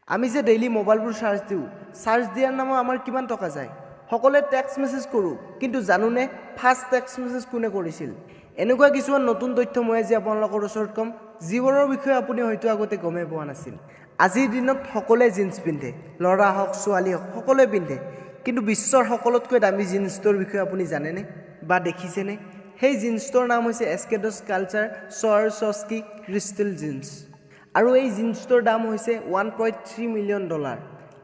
আমি যে daily মোবাইলবোৰ charge দিওঁ চাৰ্জ দিয়াৰ নামত আমাৰ কিমান টকা যায় সকলোৱে টেক্সট মেছেজ কৰোঁ কিন্তু জানোনে ফাৰ্ষ্ট টেক্সট মেছেজ কোনে কৰিছিল এনেকুৱা কিছুমান নতুন তথ্য মই আজি আপোনালোকৰ ওচৰত কম যিবোৰৰ বিষয়ে আপুনি হয়তো আগতে গমেই পোৱা নাছিল আজিৰ দিনত সকলোৱে জিন্স পিন্ধে ল'ৰা হওক ছোৱালী হওক সকলোৱে পিন্ধে কিন্তু বিশ্বৰ সকলোতকৈ দামী জিন্সটোৰ বিষয়ে আপুনি জানেনে বা দেখিছেনে সেই জিন্সটোৰ নাম হৈছে এস্কেডছ কালচাৰ সৱাৰছস্কি ক্ৰিষ্টেল জিন্স আৰু এই জিন্সটোৰ দাম হৈছে $1.3 মিলিয়ন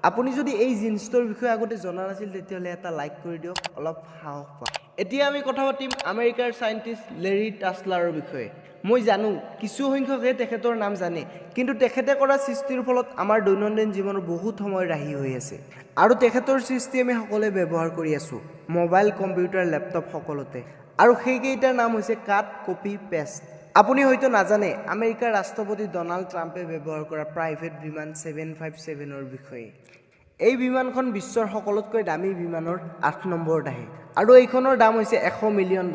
আপুনি যদি এই জিন্সটোৰ বিষয়ে আগতে জনা নাছিল তেতিয়াহ'লে এটা লাইক কৰি দিয়ক অলপ সাহস পাওক এতিয়া আমি কথা পাতিম আমেৰিকাৰ সাইন্টিষ্ট লেৰী টাছলাৰৰ বিষয়ে মই জানো কিছু সংখ্যকে তেখেতৰ নাম জানে কিন্তু তেখেতে কৰা সৃষ্টিৰ ফলত আমাৰ দৈনন্দিন জীৱনৰ বহুত সময় ৰাহি হৈ আছে আৰু তেখেতৰ সৃষ্টি আমি সকলোৱে ব্যৱহাৰ কৰি আছো মোবাইল কম্পিউটাৰ লেপটপ সকলোতে আৰু সেইকেইটাৰ নাম হৈছে কাট কপি পেষ্ট আপুনি হয়তো নাজানে আমেৰিকাৰ ৰাষ্ট্ৰপতি ডনাল্ড ট্ৰাম্পে ব্যৱহাৰ কৰা প্ৰাইভেট বিমান 757ৰ বিষয়ে এই বিমানখন বিশ্বৰ সকলোতকৈ দামী বিমানৰ 8 নম্বৰত আহে আৰু এইখনৰ দাম হৈছে $100 মিলিয়ন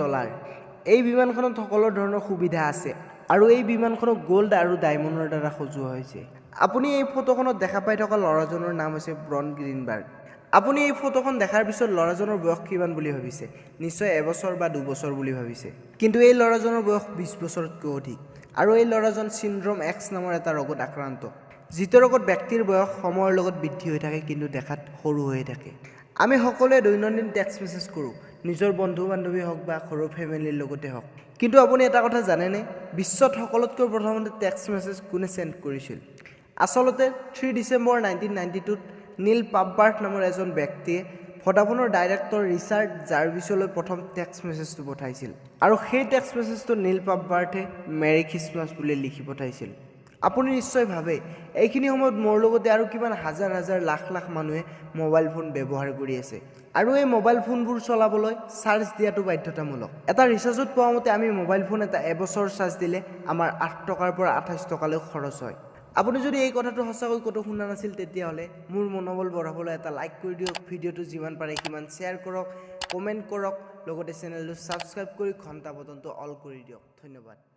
এই বিমানখনত সকলো ধৰণৰ সুবিধা আছে আৰু এই বিমানখনক গোল্ড আৰু ডায়মণ্ডৰ দ্বাৰা সজোৱা হৈছে আপুনি এই ফটোখনত দেখা পাই থকা ল'ৰাজনৰ নাম হৈছে ব্ৰন গ্ৰীনবাৰ্গ আপুনি এই ফটোখন দেখাৰ পিছত ল'ৰাজনৰ বয়স কিমান বুলি ভাবিছে নিশ্চয় এবছৰ বা 2 বছৰ বুলি ভাবিছে কিন্তু এই ল'ৰাজনৰ বয়স 20 বছৰতকৈ অধিক আৰু এই ল'ৰাজন সিনড্ৰোম এক্স নামৰ এটা ৰোগত আক্ৰান্ত যিটো ৰোগত ব্যক্তিৰ বয়স সময়ৰ লগত বৃদ্ধি হৈ থাকে কিন্তু দেখাত সৰু হৈ থাকে আমি সকলোৱে দৈনন্দিন টেক্সট মেছেজ কৰোঁ নিজৰ বন্ধু বান্ধৱী হওক বা সৰু ফেমিলিৰ লগতে হওক কিন্তু আপুনি এটা কথা জানেনে বিশ্বত সকলোতকৈ প্ৰথমতে টেক্সট মেছেজ কোনে সেন্ড কৰিছিল আচলতে 3 ডিচেম্বৰ 1992 নীল পাববাৰ্ট নামৰ এজন ব্যক্তিয়ে ভোডাফোনৰ ডাইৰেক্টৰ ৰিচাৰ্ড জাৰ্ভিছলৈ প্ৰথম টেক্সট মেছেজটো পঠাইছিল আৰু সেই টেক্সট মেছেজটো নীল পাববাৰ্টে মেৰী খ্ৰীষ্টমাছ বুলি লিখি পঠাইছিল আপুনি নিশ্চয় ভাবে এইখিনি সময়ত মোৰ লগতে আৰু কিমান হাজাৰ হাজাৰ লাখ লাখ মানুহে মোবাইল ফোন ব্যৱহাৰ কৰি আছে আৰু এই মোবাইল ফোনবোৰ চলাবলৈ চাৰ্জ দিয়াটো বাধ্যতামূলক এটা ৰিচাৰ্জত পোৱা মতে আমি মোবাইল ফোন এটা এবছৰ চাৰ্জ দিলে আমাৰ 8 টকাৰ পৰা 28 টকালৈ খৰচ হয় আপুনি যদি এই কথাটো সঁচাকৈ কতো শুনা নাছিল তেতিয়াহ'লে মোৰ মনোবল বঢ়াবলৈ এটা লাইক কৰি দিয়ক ভিডিঅ'টো যিমান পাৰে কিমান শ্বেয়াৰ কৰক কমেণ্ট কৰক লগতে চেনেলটো ছাবস্ক্ৰাইব কৰি ঘণ্টা বটনটো অল কৰি দিয়ক ধন্যবাদ